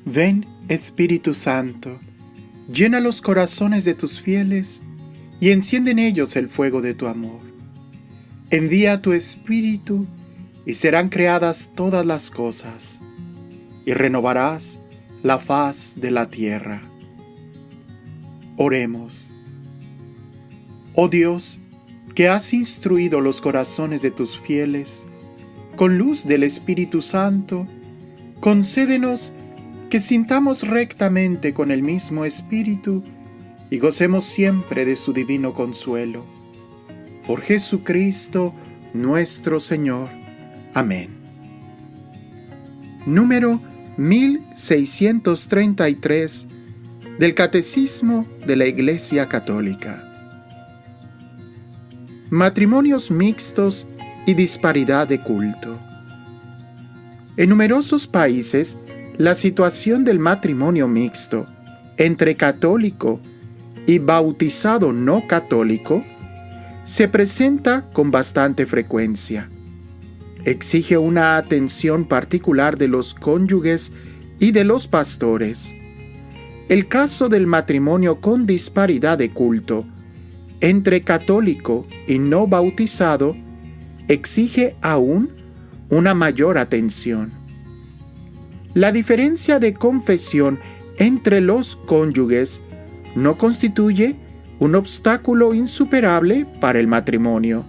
Ven, Espíritu Santo, llena los corazones de tus fieles y enciende en ellos el fuego de tu amor. Envía tu Espíritu y serán creadas todas las cosas, y renovarás la faz de la tierra. Oremos. Oh Dios, que has instruido los corazones de tus fieles, con luz del Espíritu Santo, concédenos que sintamos rectamente con el mismo Espíritu y gocemos siempre de su divino consuelo. Por Jesucristo nuestro Señor. Amén. Número 1633 del Catecismo de la Iglesia Católica. Matrimonios mixtos y disparidad de culto. En numerosos países, la situación del matrimonio mixto entre católico y bautizado no católico se presenta con bastante frecuencia. Exige una atención particular de los cónyuges y de los pastores. El caso del matrimonio con disparidad de culto entre católico y no bautizado exige aún una mayor atención. La diferencia de confesión entre los cónyuges no constituye un obstáculo insuperable para el matrimonio,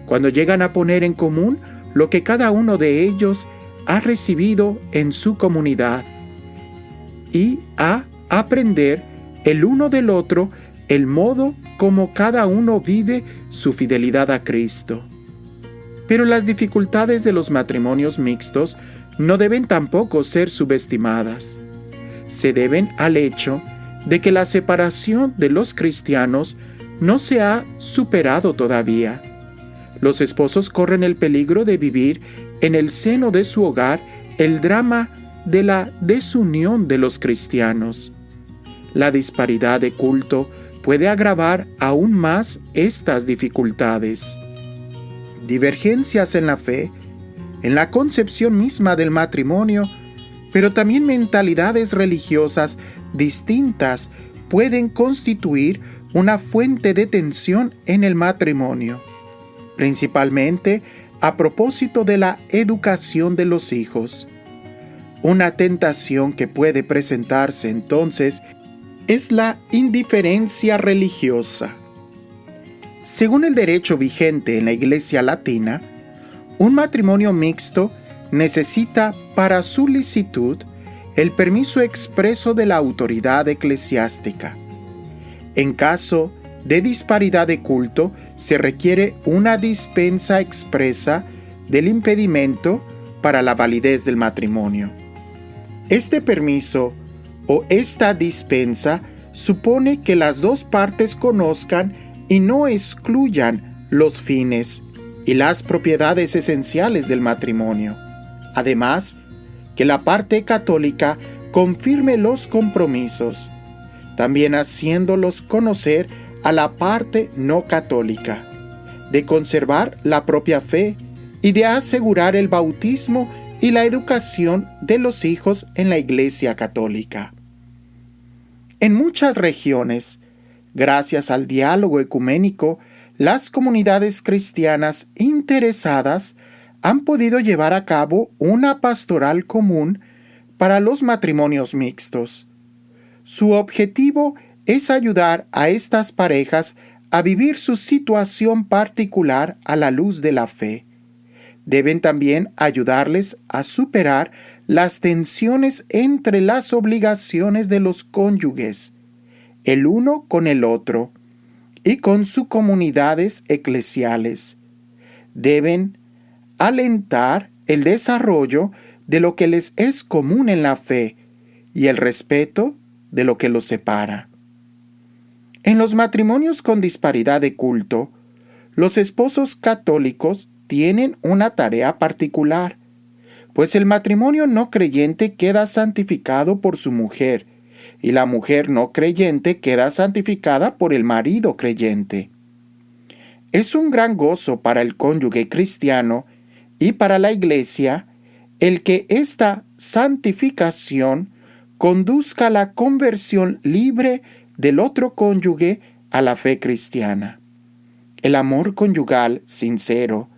cuando llegan a poner en común lo que cada uno de ellos ha recibido en su comunidad y a aprender el uno del otro el modo como cada uno vive su fidelidad a Cristo. Pero las dificultades de los matrimonios mixtos no deben tampoco ser subestimadas. Se deben al hecho de que la separación de los cristianos no se ha superado todavía. Los esposos corren el peligro de vivir en el seno de su hogar el drama de la desunión de los cristianos. La disparidad de culto puede agravar aún más estas dificultades. Divergencias en la fe, en la concepción misma del matrimonio, pero también mentalidades religiosas distintas pueden constituir una fuente de tensión en el matrimonio, principalmente a propósito de la educación de los hijos. Una tentación que puede presentarse entonces es la indiferencia religiosa. Según el derecho vigente en la Iglesia Latina, un matrimonio mixto necesita para su licitud el permiso expreso de la autoridad eclesiástica. En caso de disparidad de culto, se requiere una dispensa expresa del impedimento para la validez del matrimonio. Este permiso o esta dispensa supone que las dos partes conozcan y no excluyan los fines y las propiedades esenciales del matrimonio. Además, que la parte católica confirme los compromisos, también haciéndolos conocer a la parte no católica, de conservar la propia fe y de asegurar el bautismo y la educación de los hijos en la Iglesia Católica. En muchas regiones, gracias al diálogo ecuménico, las comunidades cristianas interesadas han podido llevar a cabo una pastoral común para los matrimonios mixtos. Su objetivo es ayudar a estas parejas a vivir su situación particular a la luz de la fe. Deben también ayudarles a superar las tensiones entre las obligaciones de los cónyuges, el uno con el otro, y con sus comunidades eclesiales. Deben alentar el desarrollo de lo que les es común en la fe y el respeto de lo que los separa. En los matrimonios con disparidad de culto, los esposos católicos tienen una tarea particular, pues el matrimonio no creyente queda santificado por su mujer y la mujer no creyente queda santificada por el marido creyente. Es un gran gozo para el cónyuge cristiano y para la Iglesia el que esta santificación conduzca a la conversión libre del otro cónyuge a la fe cristiana. El amor conyugal sincero,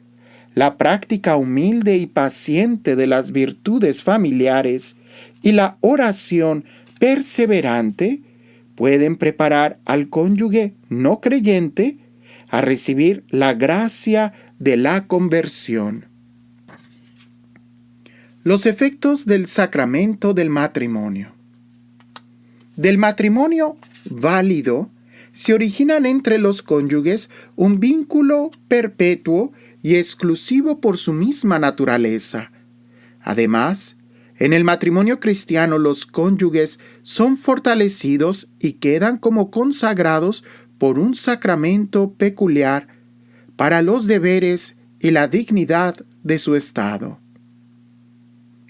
la práctica humilde y paciente de las virtudes familiares y la oración perseverante pueden preparar al cónyuge no creyente a recibir la gracia de la conversión. Los efectos del sacramento del matrimonio. Del matrimonio válido se originan entre los cónyuges un vínculo perpetuo y exclusivo por su misma naturaleza. Además, en el matrimonio cristiano los cónyuges son fortalecidos y quedan como consagrados por un sacramento peculiar para los deberes y la dignidad de su estado.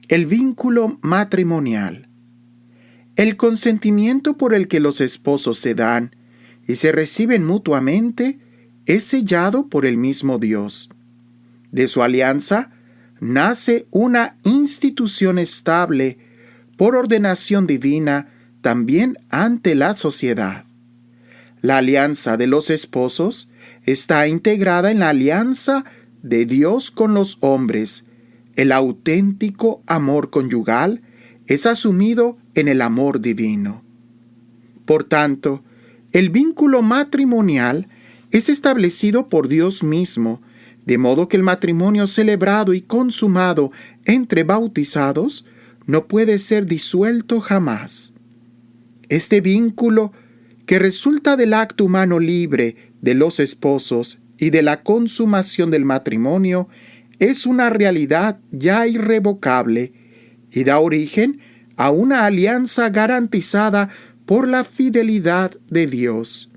El vínculo matrimonial. El consentimiento por el que los esposos se dan y se reciben mutuamente es sellado por el mismo Dios. De su alianza nace una institución estable por ordenación divina también ante la sociedad. La alianza de los esposos está integrada en la alianza de Dios con los hombres. El auténtico amor conyugal es asumido en el amor divino. Por tanto, el vínculo matrimonial es establecido por Dios mismo, de modo que el matrimonio celebrado y consumado entre bautizados no puede ser disuelto jamás. Este vínculo, que resulta del acto humano libre de los esposos y de la consumación del matrimonio, es una realidad ya irrevocable y da origen a una alianza garantizada por la fidelidad de Dios.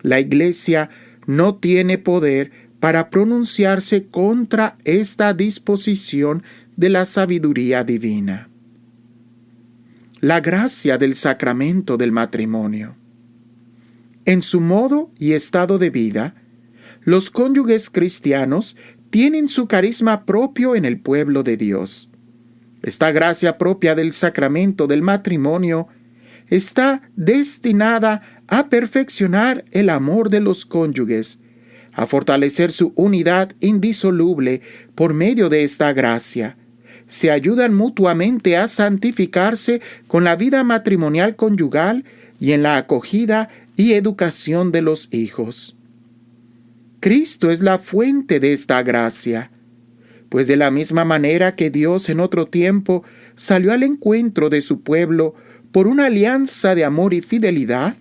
La Iglesia no tiene poder para pronunciarse contra esta disposición de la sabiduría divina. La gracia del sacramento del matrimonio. En su modo y estado de vida, los cónyuges cristianos tienen su carisma propio en el pueblo de Dios. Esta gracia propia del sacramento del matrimonio está destinada a perfeccionar el amor de los cónyuges, a fortalecer su unidad indisoluble por medio de esta gracia. Se ayudan mutuamente a santificarse con la vida matrimonial conyugal y en la acogida y educación de los hijos. Cristo es la fuente de esta gracia, pues de la misma manera que Dios en otro tiempo salió al encuentro de su pueblo por una alianza de amor y fidelidad,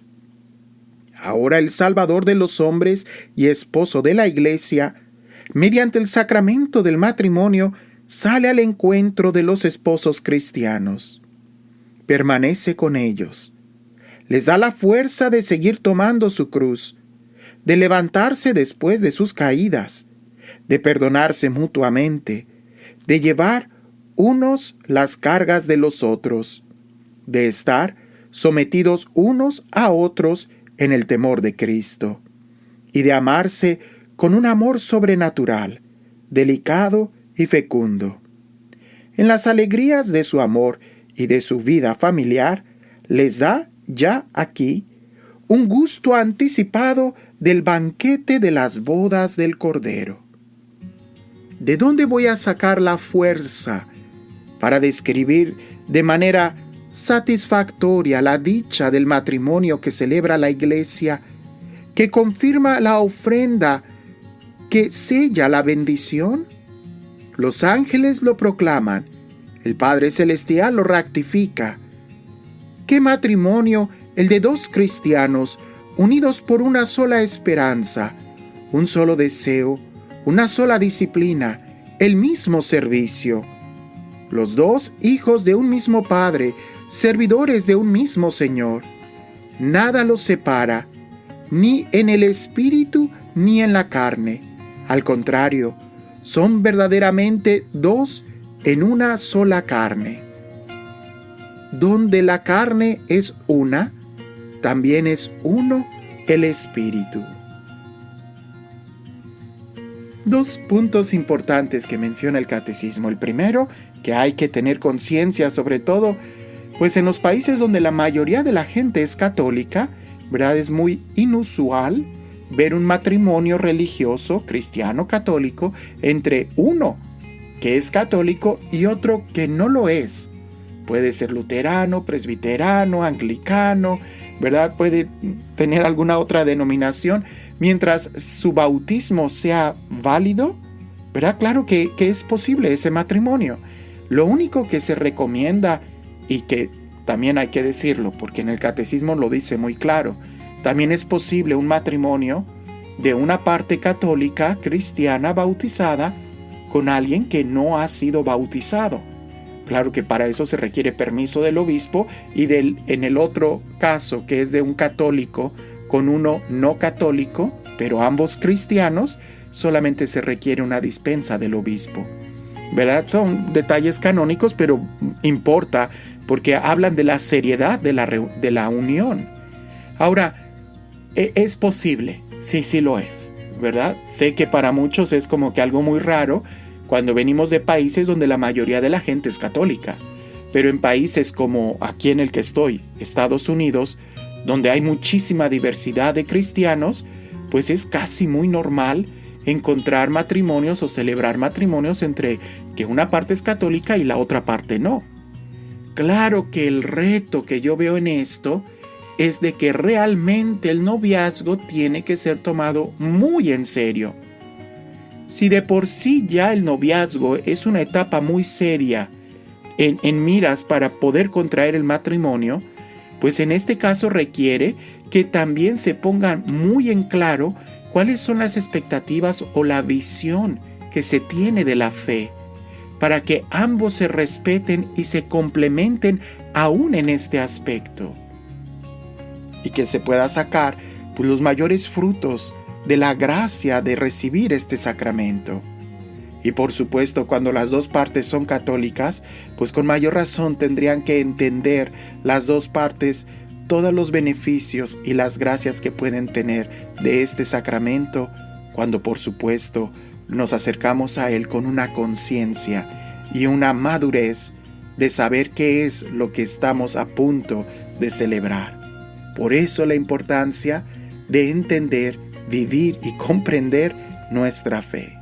ahora el Salvador de los hombres y esposo de la Iglesia, mediante el sacramento del matrimonio, sale al encuentro de los esposos cristianos. Permanece con ellos. Les da la fuerza de seguir tomando su cruz, de levantarse después de sus caídas, de perdonarse mutuamente, de llevar unos las cargas de los otros, de estar sometidos unos a otros en el temor de Cristo, y de amarse con un amor sobrenatural, delicado y fecundo. En las alegrías de su amor y de su vida familiar, les da ya aquí un gusto anticipado del banquete de las bodas del Cordero. ¿De dónde voy a sacar la fuerza para describir de manera satisfactoria la dicha del matrimonio que celebra la Iglesia, que confirma la ofrenda que sella la bendición? Los ángeles lo proclaman, el Padre Celestial lo ratifica. ¿Qué matrimonio el de dos cristianos unidos por una sola esperanza, un solo deseo, una sola disciplina, el mismo servicio? Los dos hijos de un mismo Padre, servidores de un mismo Señor. Nada los separa, ni en el espíritu ni en la carne. Al contrario, son verdaderamente dos en una sola carne. Donde la carne es una, también es uno el espíritu. Dos puntos importantes que menciona el catecismo. El primero, que hay que tener conciencia sobre todo Pues en los países donde la mayoría de la gente es católica, ¿verdad? Es muy inusual ver un matrimonio religioso, cristiano, católico, entre uno que es católico y otro que no lo es. Puede ser luterano, presbiterano, anglicano, ¿verdad? Puede tener alguna otra denominación. Mientras su bautismo sea válido, ¿verdad? Claro que es posible ese matrimonio. Lo único que se recomienda, y que también hay que decirlo, porque en el catecismo lo dice muy claro, también es posible un matrimonio de una parte católica, cristiana, bautizada, con alguien que no ha sido bautizado. Claro que para eso se requiere permiso del obispo y en el otro caso, que es de un católico con uno no católico, pero ambos cristianos, solamente se requiere una dispensa del obispo. ¿Verdad? Son detalles canónicos, pero importa porque hablan de la seriedad de la unión. Ahora, ¿es posible? Sí lo es, ¿verdad? Sé que para muchos es como que algo muy raro cuando venimos de países donde la mayoría de la gente es católica. Pero en países como aquí en el que estoy, Estados Unidos, donde hay muchísima diversidad de cristianos, pues es casi muy normal encontrar matrimonios o celebrar matrimonios entre que una parte es católica y la otra parte no. Claro que el reto que yo veo en esto es de que realmente el noviazgo tiene que ser tomado muy en serio. Si de por sí ya el noviazgo es una etapa muy seria en miras para poder contraer el matrimonio, pues en este caso requiere que también se pongan muy en claro cuáles son las expectativas o la visión que se tiene de la fe, para que ambos se respeten y se complementen aún en este aspecto. Y que se pueda sacar pues, los mayores frutos de la gracia de recibir este sacramento. Y por supuesto, cuando las dos partes son católicas, pues con mayor razón tendrían que entender las dos partes todos los beneficios y las gracias que pueden tener de este sacramento, cuando por supuesto nos acercamos a él con una conciencia y una madurez de saber qué es lo que estamos a punto de celebrar. Por eso la importancia de entender, vivir y comprender nuestra fe.